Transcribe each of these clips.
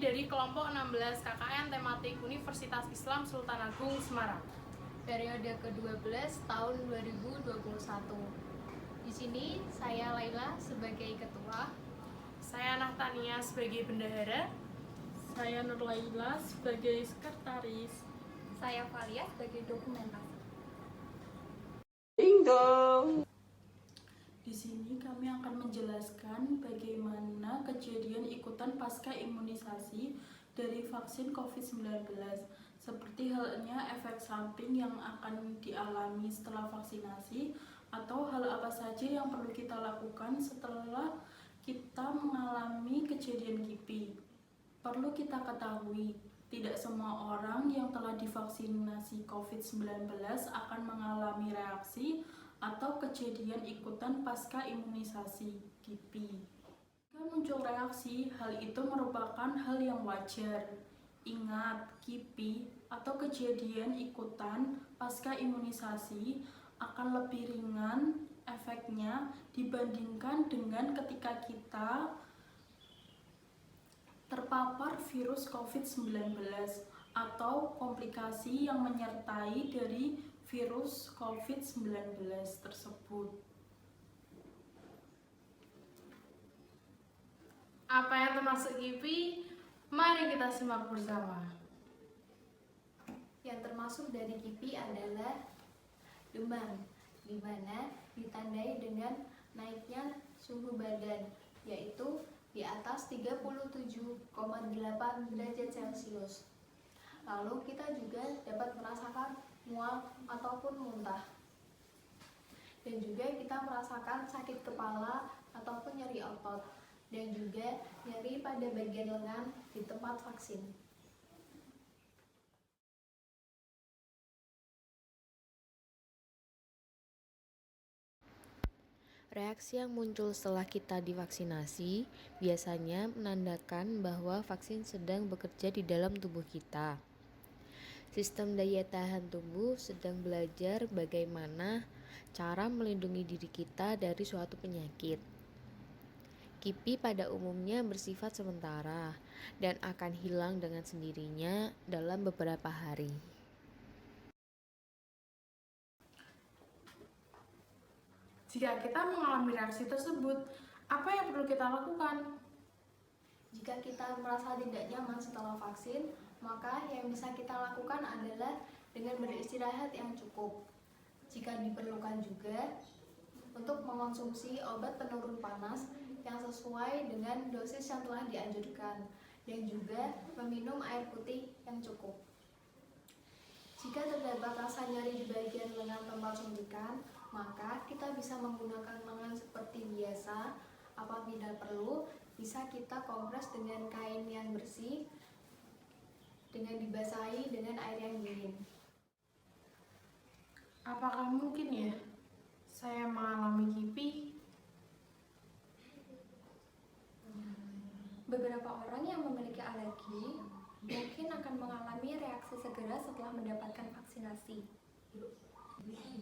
dari kelompok 16 KKN tematik Universitas Islam Sultan Agung Semarang. Periode ke-12 tahun 2021. Di sini saya Laila sebagai ketua, saya Nahtania sebagai bendahara, saya Nurlaila sebagai sekretaris, saya Valia sebagai dokumentasi. Bingo. Di sini kami akan menjelaskan bagaimana kejadian ikutan pasca imunisasi dari vaksin COVID-19, seperti halnya efek samping yang akan dialami setelah vaksinasi, atau hal apa saja yang perlu kita lakukan setelah kita mengalami kejadian KIPI. Perlu kita ketahui, tidak semua orang yang telah divaksinasi COVID-19 akan mengalami reaksi atau kejadian ikutan pasca imunisasi KIPI. Jika muncul reaksi, hal itu merupakan hal yang wajar. Ingat, KIPI atau kejadian ikutan pasca imunisasi akan lebih ringan efeknya dibandingkan dengan ketika kita terpapar virus COVID-19 atau komplikasi yang menyertai dari virus COVID-19 tersebut. Apa yang termasuk KIPI? Mari kita simak bersama. Yang termasuk dari KIPI adalah demam, di mana ditandai dengan naiknya suhu badan, yaitu di atas 37,8 derajat Celcius. Lalu kita juga dapat merasakan mual ataupun muntah. Dan juga kita merasakan sakit kepala ataupun nyeri otot. Dan juga nyeri pada bagian lengan di tempat vaksin. Reaksi yang muncul setelah kita divaksinasi biasanya menandakan bahwa vaksin sedang bekerja di dalam tubuh kita. Sistem daya tahan tubuh sedang belajar bagaimana cara melindungi diri kita dari suatu penyakit. KIPI pada umumnya bersifat sementara dan akan hilang dengan sendirinya dalam beberapa hari. Jika kita mengalami reaksi tersebut, apa yang perlu kita lakukan? Jika kita merasa tidak nyaman setelah vaksin, maka yang bisa kita lakukan adalah dengan beristirahat yang cukup. Jika diperlukan juga, untuk mengonsumsi obat penurun panas yang sesuai dengan dosis yang telah dianjurkan, dan juga meminum air putih yang cukup. Jika terdapat rasa nyeri di bagian lengan tempat suntikan, maka kita bisa menggunakan lengan seperti biasa. Apabila perlu, bisa kita kompres dengan kain yang bersih dengan dibasahi dengan air yang dingin. Apakah mungkin ya saya mengalami KIPI? Beberapa orang yang memiliki alergi mungkin akan mengalami reaksi segera setelah mendapatkan vaksinasi.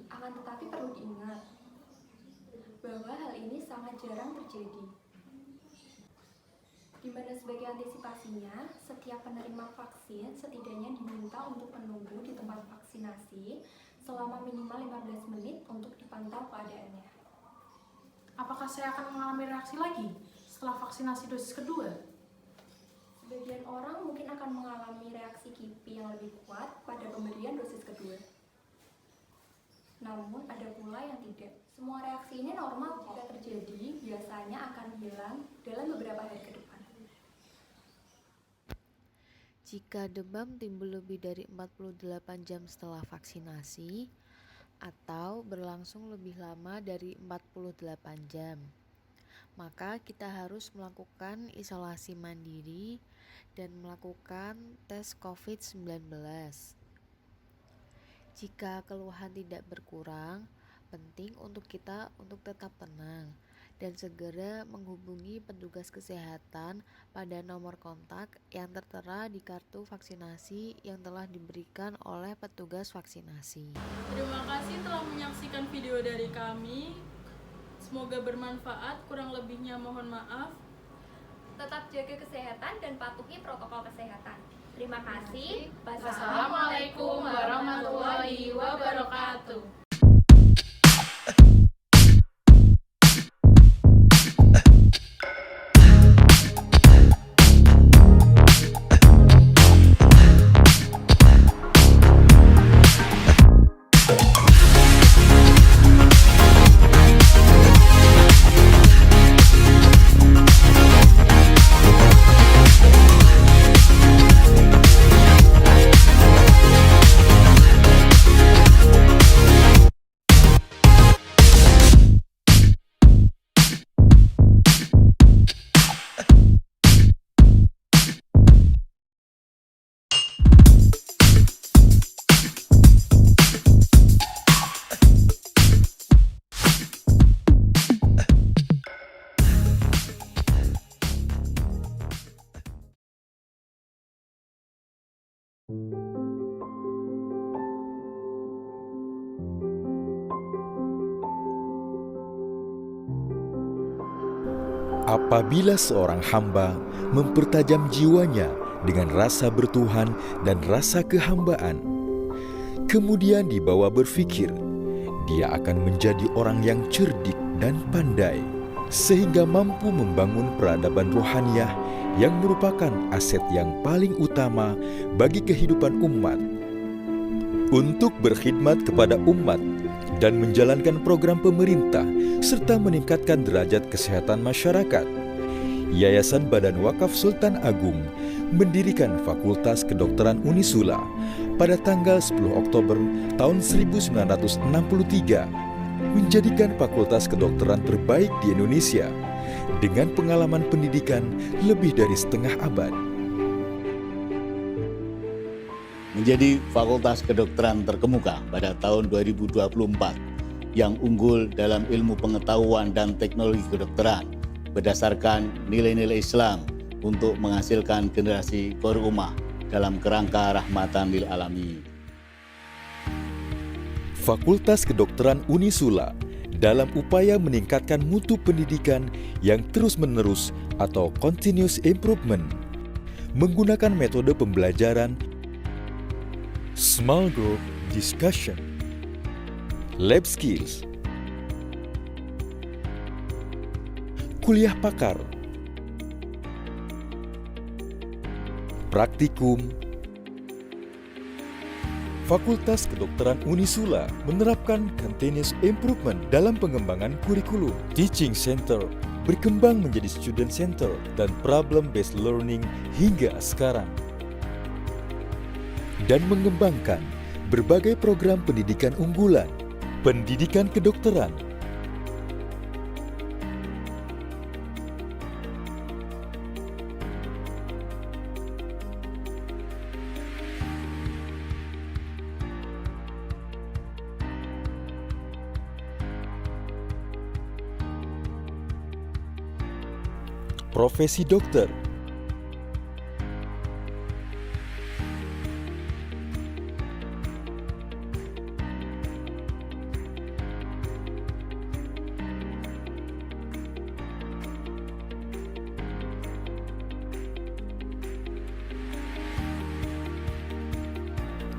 Akan tetapi perlu diingat bahwa hal ini sangat jarang terjadi. Di mana sebagai antisipasinya, setiap penerima vaksin setidaknya diminta untuk menunggu di tempat vaksinasi selama minimal 15 menit untuk dipantau keadaannya. Apakah saya akan mengalami reaksi lagi setelah vaksinasi dosis kedua? Sebagian orang mungkin akan mengalami reaksi KIPI yang lebih kuat pada pemberian dosis kedua. Namun ada pula yang tidak. Semua reaksi ini normal jika terjadi, biasanya akan hilang dalam beberapa hari ke depan. Jika demam timbul lebih dari 48 jam setelah vaksinasi atau berlangsung lebih lama dari 48 jam, maka kita harus melakukan isolasi mandiri dan melakukan tes COVID-19. Jika keluhan tidak berkurang, penting untuk kita untuk tetap tenang dan segera menghubungi petugas kesehatan pada nomor kontak yang tertera di kartu vaksinasi yang telah diberikan oleh petugas vaksinasi. Terima kasih telah menyaksikan video dari kami. Semoga bermanfaat, kurang lebihnya mohon maaf. Tetap jaga kesehatan dan patuhi protokol kesehatan. Terima kasih. Wassalamualaikum warahmatullahi wabarakatuh. Apabila seorang hamba mempertajam jiwanya dengan rasa bertuhan dan rasa kehambaan, kemudian dibawa berfikir, dia akan menjadi orang yang cerdik dan pandai, sehingga mampu membangun peradaban rohaniah yang merupakan aset yang paling utama bagi kehidupan umat. Untuk berkhidmat kepada umat dan menjalankan program pemerintah serta meningkatkan derajat kesehatan masyarakat, Yayasan Badan Wakaf Sultan Agung mendirikan Fakultas Kedokteran Unisula pada tanggal 10 Oktober tahun 1963, menjadikan fakultas kedokteran terbaik di Indonesia dengan pengalaman pendidikan lebih dari setengah abad. Menjadi fakultas kedokteran terkemuka pada tahun 2024 yang unggul dalam ilmu pengetahuan dan teknologi kedokteran berdasarkan nilai-nilai Islam untuk menghasilkan generasi Qor Ummah dalam kerangka rahmatan lil alamin. Fakultas Kedokteran Unisula dalam upaya meningkatkan mutu pendidikan yang terus-menerus atau continuous improvement menggunakan metode pembelajaran small group discussion, lab skills, kuliah pakar, praktikum. Fakultas Kedokteran Unisula menerapkan continuous improvement dalam pengembangan kurikulum. Teaching Center berkembang menjadi Student Center dan Problem Based Learning hingga sekarang. Dan mengembangkan berbagai program pendidikan unggulan, pendidikan kedokteran, profesi dokter,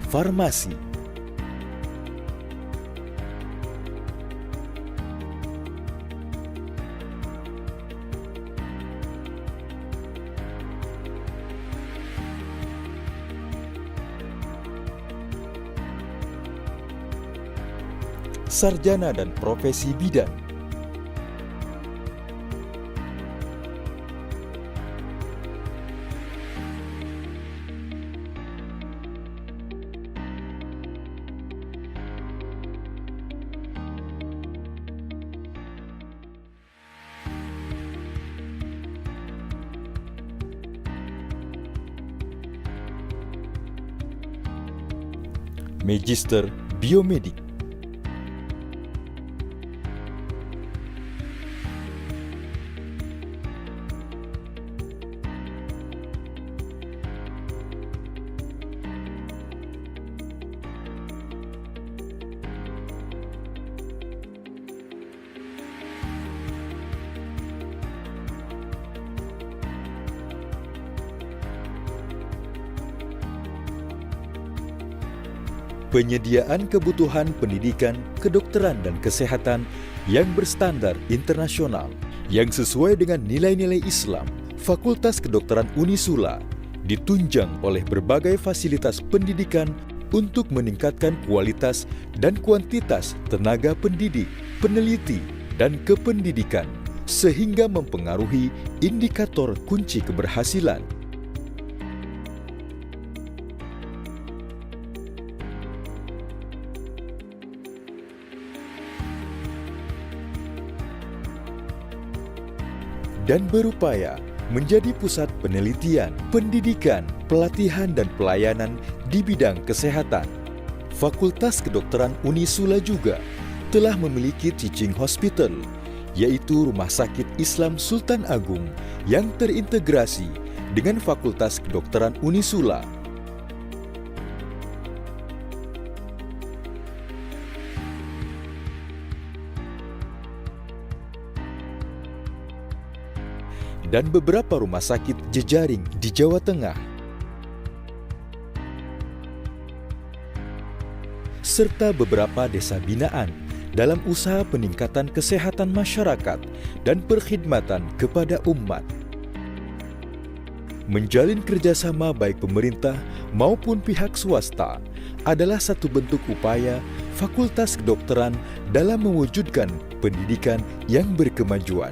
farmasi, sarjana dan profesi bidan, magister biomedik, penyediaan kebutuhan pendidikan, kedokteran dan kesehatan yang berstandar internasional yang sesuai dengan nilai-nilai Islam. Fakultas Kedokteran Unisula ditunjang oleh berbagai fasilitas pendidikan untuk meningkatkan kualitas dan kuantitas tenaga pendidik, peneliti, dan kependidikan, sehingga mempengaruhi indikator kunci keberhasilan. Dan berupaya menjadi pusat penelitian, pendidikan, pelatihan, dan pelayanan di bidang kesehatan. Fakultas Kedokteran Unisula juga telah memiliki teaching hospital, yaitu Rumah Sakit Islam Sultan Agung yang terintegrasi dengan Fakultas Kedokteran Unisula. Dan beberapa rumah sakit jejaring di Jawa Tengah, serta beberapa desa binaan dalam usaha peningkatan kesehatan masyarakat dan perkhidmatan kepada umat. Menjalin kerjasama baik pemerintah maupun pihak swasta adalah satu bentuk upaya Fakultas Kedokteran dalam mewujudkan pendidikan yang berkemajuan.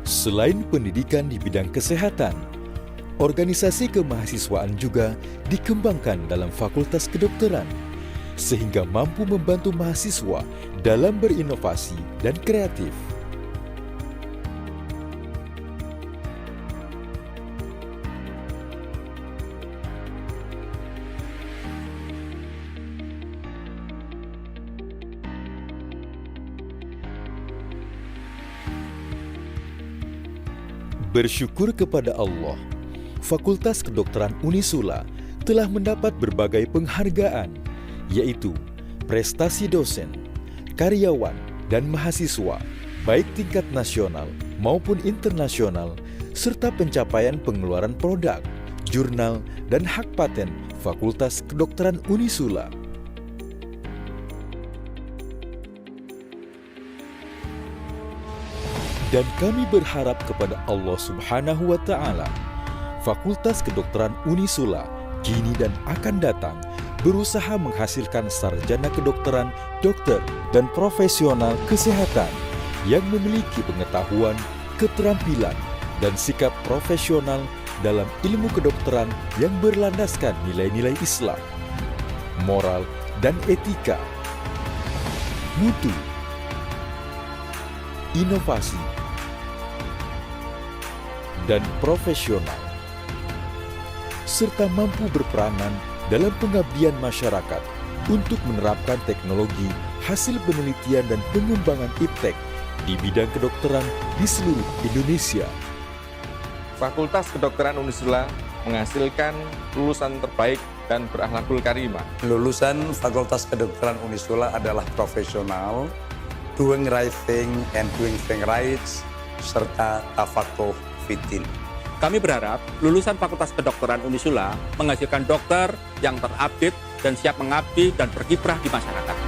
Selain pendidikan di bidang kesehatan, organisasi kemahasiswaan juga dikembangkan dalam Fakultas Kedokteran, sehingga mampu membantu mahasiswa dalam berinovasi dan kreatif. Bersyukur kepada Allah, Fakultas Kedokteran Unisula telah mendapat berbagai penghargaan, yaitu prestasi dosen, karyawan, dan mahasiswa, baik tingkat nasional maupun internasional, serta pencapaian pengeluaran produk, jurnal, dan hak paten Fakultas Kedokteran Unisula. Dan kami berharap kepada Allah Subhanahu wa Ta'ala, Fakultas Kedokteran Unisula kini dan akan datang berusaha menghasilkan sarjana kedokteran, dokter, dan profesional kesehatan yang memiliki pengetahuan, keterampilan, dan sikap profesional dalam ilmu kedokteran yang berlandaskan nilai-nilai Islam, moral, dan etika, mutu, inovasi, dan profesional, serta mampu berperanan dalam pengabdian masyarakat untuk menerapkan teknologi hasil penelitian dan pengembangan iptek di bidang kedokteran di seluruh Indonesia. Fakultas Kedokteran Unisula menghasilkan lulusan terbaik dan berakhlakul karimah. Lulusan Fakultas Kedokteran Unisula adalah profesional, doing right thing and doing thing right, serta tafakuh fitin. Kami berharap lulusan Fakultas Kedokteran Unisula menghasilkan dokter yang terupdate dan siap mengabdi dan berkiprah di masyarakat.